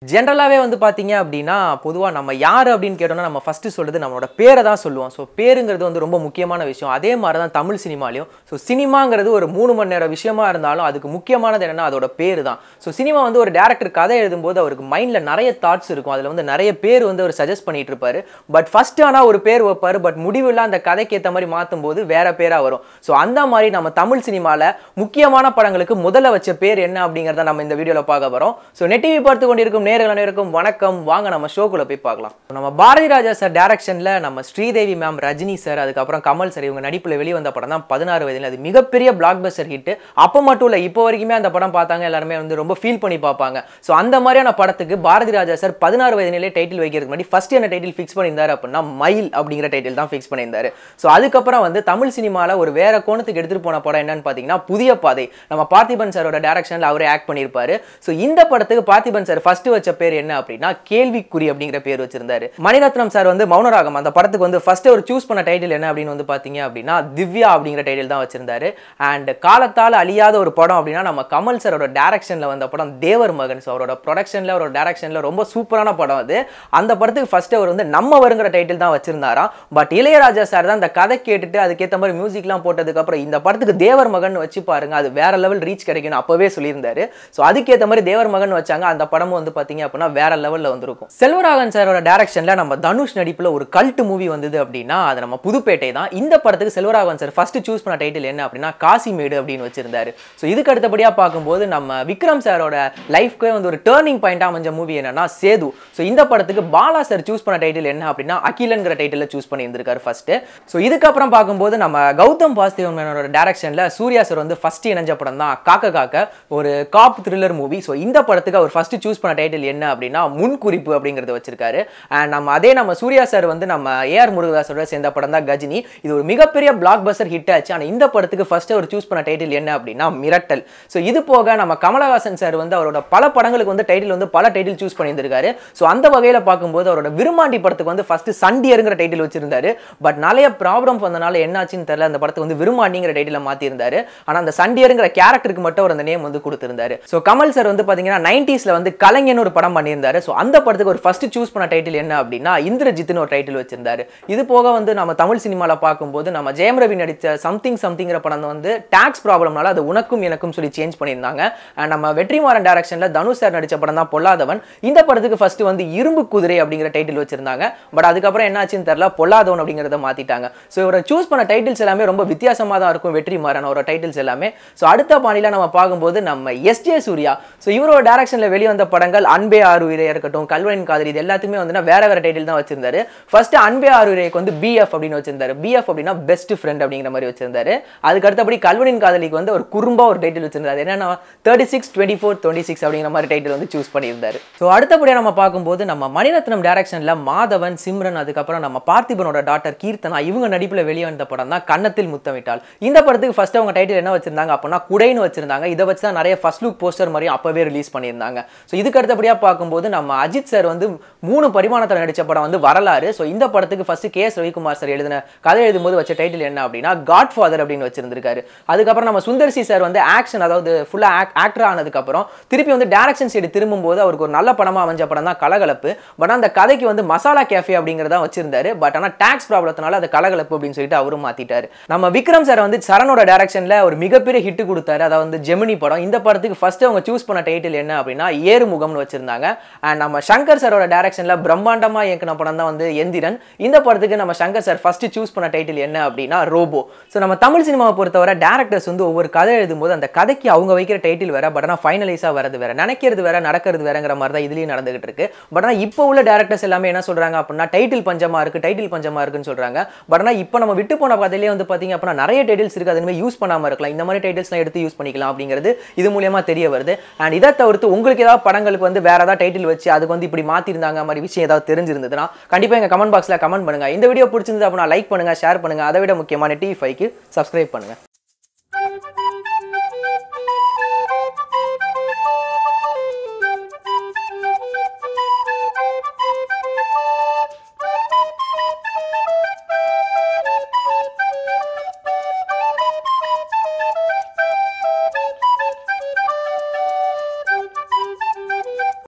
ஜெனரலாவே வந்து பாத்தீங்க அப்படின்னா பொதுவா நம்ம யாரு அப்படின்னு கேட்டோம்னா நம்ம ஃபர்ஸ்ட் சொல்றது நம்மளோட பேரை தான் சொல்லுவோம். ஸோ பேருங்கிறது வந்து ரொம்ப முக்கியமான விஷயம். அதே மாதிரி தான் தமிழ் சினிமாலையும். ஸோ சினிமாங்கிறது ஒரு 3 மணி நேர விஷயமா இருந்தாலும் அதுக்கு முக்கியமானது என்னன்னா அதோட பேரு தான். ஸோ சினிமா வந்து ஒரு டேரக்டர் கதை எழுதும்போது அவருக்கு மைண்ட்ல நிறைய தாட்ஸ் இருக்கும். அதுல வந்து நிறைய பேர் வந்து அவர் சஜஸ்ட் பண்ணிட்டு இருப்பாரு. பட் ஃபர்ஸ்ட் ஆனா ஒரு பேர் வைப்பாரு. பட் முடிவுல அந்த கதைக்கு ஏற்ற மாதிரி மாற்றும் போது வேற பேரா வரும். ஸோ அந்த மாதிரி நம்ம தமிழ் சினிமால முக்கியமான படங்களுக்கு முதல்ல வச்ச பேர் என்ன அப்படிங்கறத நம்ம இந்த வீடியோல பார்க்க போறோம். ஸோ நெட் டிவி பார்த்து கொண்டிருக்கும் நேயர்கள் அனைவருக்கும் வணக்கம். வாங்க நம்ம ஷோக்குள்ள போய் பார்க்கலாம். நம்ம பாரதி ராஜா சார் டைரக்ஷன்ல நம்ம ஸ்ரீதேவி மேம், ரஜினி சார், அதுக்கப்புறம் கமல் சார் இவங்க நடிப்புல வெளிவந்த படம் தான் 16 வயதில். அது மிகப்பெரிய பிளாக் பஸ்டர் ஹிட். அப்போ மட்டும் இல்ல, இப்போ வரைக்குமே அந்த படம் பார்த்தாங்க எல்லாருமே வந்து ரொம்ப ஃபீல் பண்ணி பார்ப்பாங்க. ஸோ அந்த மாதிரியான படத்துக்கு பாரதி ராஜா சார் 16 வயதிலே டைட்டில் வைக்கிறதுக்கு முன்னாடி ஃபர்ஸ்ட் என்ன டைட்டில் ஃபிக்ஸ் பண்ணியிருந்தாரு அப்படின்னா மயில் அப்படிங்கிற டைட்டில் தான் ஃபிக்ஸ் பண்ணியிருந்தாரு. ஸோ அதுக்கப்புறம் வந்து தமிழ் சினிமால ஒரு வேற கோணத்துக்கு எடுத்துட்டு போன படம் என்னன்னு பார்த்தீங்கன்னா புதிய பாதை. நம்ம பார்த்திபன் சாரோட டைரக்ஷன்ல அவரே ஆக்ட் பண்ணியிருப்பாரு. ஸோ இந்த படத்துக்கு பார்த்திபன் சார் ஃபர்ஸ்ட் வச்ச பேர் என்ன அப்படின்னா கேள்விக்குறி அப்படிங்கிற பேர் வச்சிருந்தாரு. மணிரத்னம் சார் வந்து மௌனராகம் அந்த படத்துக்கு வந்து ஃபர்ஸ்ட் ஒரு சூஸ் பண்ண டைட்டில் என்ன அப்படின்னு வந்து பாத்தீங்க அப்படின்னா திவ்யா அப்படிங்கிற டைட்டில் தான் வச்சிருந்தாரு. அண்ட் காலத்தால் அழியாத ஒரு படம் அப்படின்னா நம்ம கமல் சாரோட டைரக்ஷன்ல வந்த படம் தேவர் மகன். ஸோ அவரோட ப்ரொடக்ஷன்ல அவரோட டைரக்ஷன்ல ரொம்ப சூப்பரான படம் அது. அந்த படத்துக்கு ஃபர்ஸ்ட் அவர் வந்து நம்ம வருங்கிற டைட்டில் தான் வச்சிருந்தாராம். பட் இளையராஜா சார் தான் அந்த கதை கேட்டுட்டு அதுக்கேற்ற மாதிரி மியூசிக்லாம் போட்டதுக்கு அப்புறம் இந்த படத்துக்கு தேவர் மகன் வச்சு பாருங்க, அது வேற லெவல் ரீச் கிடைக்கும்னு அப்பவே சொல்லியிருந்தாரு. ஸோ அதுக்கேற்ற மாதிரி தேவர் மகன் வச்சாங்க. அந்த படமும் வந்து பாத்தீங்க அப்படின்னா வேற லெவல்ல வந்திருக்கும். செல்வராகவன் சாரோட டைரக்ஷன்ல நம்ம தனுஷ் நடிப்புல ஒரு கல்ட் மூவி வந்தது அப்படின்னா அது நம்ம புதுப்பேட்டை தான். இந்த படத்துக்கு செல்வராகவன் சார் ஃபர்ஸ்ட் சூஸ் பண்ண டைட்டில் என்ன அப்படின்னா காசிமேடு அப்படின்னு வச்சிருந்தாரு. ஸோ இதுக்கு அடுத்தபடியா பார்க்கும்போது நம்ம விக்ரம் சாரோட லைஃப்க்கு வந்து ஒரு டேர்னிங் பாயிண்டா அமைஞ்ச மூவி என்னன்னா சேது. ஸோ இந்த படத்துக்கு பாலா சார் சூஸ் பண்ண டைட்டில் என்ன அப்படின்னா அகிலன்கிற டைட்டில் சூஸ் பண்ணி இருந்திருக்காரு ஃபர்ஸ்ட். ஸோ இதுக்கப்புறம் பார்க்கும்போது நம்ம கௌதம் வாசுதேவன் மேனோட டைரக்ஷன்ல சூர்யா சார் வந்து ஃபர்ஸ்ட் இணைஞ்ச படம் தான் காக்க காக்க, ஒரு காப் த்ரில்லர் மூவி. ஸோ இந்த படத்துக்கு அவர் ஃபர்ஸ்ட் சூஸ் பண்ண டைட்டில் என்ன அப்படின்னா முன்குறிப்பு அப்படிங்கறத வச்சிருக்காரு. அண்ட் நம்ம சூர்யா சார் வந்து நம்ம ஏஆர் முருகதாஸோட சேர்ந்த படம் தான் கஜினி. இது ஒரு மிகப்பெரிய பிளாக் பஸ்டர் ஹிட் ஆச்சு. ஆனா இந்த படத்துக்கு ஃபர்ஸ்ட் அவர் சூஸ் பண்ண டைட்டில் என்ன அப்படின்னா மிரட்டல். ஸோ இது போக நம்ம கமலஹாசன் சார் வந்து அவரோட பல படங்களுக்கு வந்து டைட்டில் வந்து பல டைட்டில் சூஸ் பண்ணியிருந்திருக்காரு. ஸோ அந்த வகையில பார்க்கும்போது அவரோட விருமாண்டி படத்துக்கு வந்து ஃபர்ஸ்ட் சண்டியருங்கிற டைட்டில் வச்சிருந்தாரு. பட் நிறைய ப்ராப்ளம் வந்தனால என்னாச்சுன்னு தெரியல, அந்த படத்துக்கு வந்து விருமாண்டிங்கிற டைட்டில் மாத்திருந்தாரு. ஆனா அந்த சண்டியருங்கிற கேரக்டருக்கு மட்டும் அவர் அந்த நேம் வந்து கொடுத்திருந்தாரு. ஸோ கமல் சார் வந்து பாத்தீங்கன்னா 90ஸ்ல வந்து கலைஞன் ஒரு படம் பண்ணியிருந்தாரு. ஸோ அந்த படத்துக்கு ஒரு ஃபர்ஸ்ட் சூஸ் பண்ண டைட்டில் என்ன அப்படின்னா இந்திரஜித்னு ஒரு டைட்டில் வச்சிருந்தாரு. இது போக வந்து நம்ம தமிழ் சினிமால பார்க்கும்போது நம்ம ஜெயம் ரவி நடிச்ச சம்திங் சம்திங்கிற படம் வந்து டாக்ஸ் ப்ராப்ளம்னால அது உனக்கும் எனக்கும் சொல்லி சேஞ்ச் பண்ணியிருந்தாங்க. அண்ட் நம்ம வெற்றிமாறன் டைரக்ஷன்ல தனுஷ் சார் நடிச்ச படம் தான் பொல்லாதவன். இந்த படத்துக்கு ஃபர்ஸ்ட் வந்து இரும்பு குதிரை அப்படிங்கிற டைட்டில் வச்சிருந்தாங்க. பட் அதுக்கப்புறம் என்னாச்சுன்னு தெரியல, பொல்லாதவன் அப்படிங்கிறத மாத்திட்டாங்க. ஸோ இவரை சூஸ் பண்ண டைட்டில்ஸ் எல்லாமே ரொம்ப வித்தியாசமா தான் இருக்கும் வெற்றிமாறன் அவரோட டைட்டில்ஸ் எல்லாமே. ஸோ அடுத்த பாணியில நம்ம பார்க்கும்போது நம்ம எஸ்ஜே சூர்யா. ஸோ இவரோட டைரக்ஷன்ல வெளிவந்த படங்கள் அன்பே ஆறுயிரே இருக்கட்டும், கல்வனின் காதலி, இது எல்லாத்துக்குமே வந்து வேற வேற டைட்டில் தான் வச்சிருந்தாரு. ஃபர்ஸ்ட் அன்பே ஆறுயிரேக்கு வந்து பிஎஃப் அப்படின்னு வச்சிருந்தாரு. பிஎஃப் அப்படின்னா பெஸ்ட் ஃப்ரெண்ட் அப்படிங்கிற மாதிரி வச்சிருந்தாரு. அதுக்கு அடுத்தபடி கல்வனின் காதலிக்கு வந்து ஒரு குறும்பா ஒரு டைட்டில் வச்சிருந்தாரு. என்னன்னா 36 24 26 அப்படிங்கிற மாதிரி டைட்டில் வந்து சூஸ் பண்ணியிருந்தாரு. ஸோ அடுத்தபடியா நம்ம பார்க்கும்போது நம்ம மணிரத்னம் டைரக்ஷன்ல மாதவன், சிம்ரன், அதுக்கப்புறம் நம்ம பார்த்திபனோட டாட்டர் கீர்த்தனா இவங்க நடிப்புல வெளியே வந்த படம் தான் கன்னத்தில் முத்தமிட்டால். இந்த படத்துக்கு ஃபர்ஸ்ட் அவங்க டைட்டில் என்ன வச்சிருந்தாங்க அப்படின்னா குடைன்னு வச்சிருந்தாங்க. இதை வச்சு தான் நிறைய ஃபர்ஸ்ட் லுக் போஸ்டர் மாதிரியும் அப்பவே ரிலீஸ் பண்ணியிருந்தாங்க. ஸோ இதுக்கு அடுத்தபடியா பார்க்கும்போது நம்ம அஜித் சார் வந்து 3 பரிமாணத்தில் நடிச்ச படம் வந்து வரலாறு. ஸோ இந்த படத்துக்கு ஃபர்ஸ்ட் கே.எஸ். ரவிக்குமார் சார் எழுதின கதை எழுதும்போது வச்ச டைட்டில் என்ன அப்படின்னா காட்ஃபாதர் அப்படின்னு வச்சிருந்திருக்காரு. அதுக்கப்புறம் நம்ம சுந்தர்சி சார் வந்து ஆக்ஷன், அதாவது ஃபுல்லா ஆக்டர் ஆனதுக்கு அப்புறம் திருப்பி வந்து டைரக்ஷன் சைடு திரும்பும்போது அவருக்கு ஒரு நல்ல படமா அமைஞ்ச படம் தான் கலகலப்பு. பட் அந்த கதைக்கு வந்து மசாலா கேஃபே அப்படிங்கறத வச்சிருந்தாரு. பட் ஆனா டாக்ஸ் ப்ராப்ளத்தினால அது கலகலப்பு அப்படின்னு சொல்லிட்டு அவரும் மாத்திட்டாரு. நம்ம விக்ரம் சார் வந்து சரணோட டைரக்ஷன்ல ஒரு மிகப்பெரிய ஹிட் கொடுத்தாரு. அதாவது வந்து ஜெமினி படம். இந்த படத்துக்கு ஃபர்ஸ்ட் அவங்க சூஸ் பண்ண டைட்டில் என்ன அப்படின்னா ஏறுமுகம்னு வச்சிருந்தாங்க. அண்ட் நம்ம சங்கர் சாரோட டைரக்ஷன்ல பிரம்மாண்டமா இயக்குன படம் தான் வந்து எந்திரன். இந்த படத்துக்கு நம்ம சங்கர் சார் ஃபர்ஸ்ட் சூஸ் பண்ண டைட்டில் என்ன அப்படின்னா ரோபோ. ஸோ நம்ம தமிழ் சினிமாவை பொறுத்தவரை டேரக்டர்ஸ் வந்து ஒவ்வொரு கதை எழுதும்போது அந்த கதைக்கு அவங்க வைக்கிற டைட்டில் வேற, பட் ஆனால் ஃபைனலைஸா வரது வேற, நினைக்கிறது வேற, நடக்கிறது வேறங்கிற மாதிரி தான் இதுலயும் நடந்துகிட்டு இருக்கு. பட் ஆனால் இப்போ உள்ள டேரக்டர்ஸ் எல்லாமே என்ன சொல்றாங்க அப்படின்னா டைட்டில் பஞ்சமா இருக்குன்னு சொல்றாங்க. பட் ஆனால் இப்போ நம்ம விட்டு போன கதையிலே வந்து பாத்தீங்க அப்படின்னா நிறைய டைட்டில்ஸ் இருக்கு, அதுமே யூஸ் பண்ணாம இருக்கலாம். இந்த மாதிரி டைட்டில்ஸ்லாம் எடுத்து யூஸ் பண்ணிக்கலாம் அப்படிங்கிறது இது மூலமா தெரிய வருது. அண்ட் இதை தவிர்த்து உங்களுக்கு ஏதாவது படங்களுக்கு வந்து வேற ஏதாவது டைட்டில் வச்சு அதுக்கு வந்து இப்படி மாத்திருந்தாங்க மாதிரி விஷயம் ஏதாவது தெரிஞ்சிருந்ததுன்னா கண்டிப்பா எங்க கமெண்ட் பாக்ஸ்ல கமெண்ட் பண்ணுங்க. இந்த வீடியோ பிடிச்சிருந்தது அப்படின்னா லைக் பண்ணுங்க, ஷேர் பண்ணுங்க. அதை விட முக்கியமான டிவி5க்கு சப்ஸ்கிரைப் பண்ணுங்க.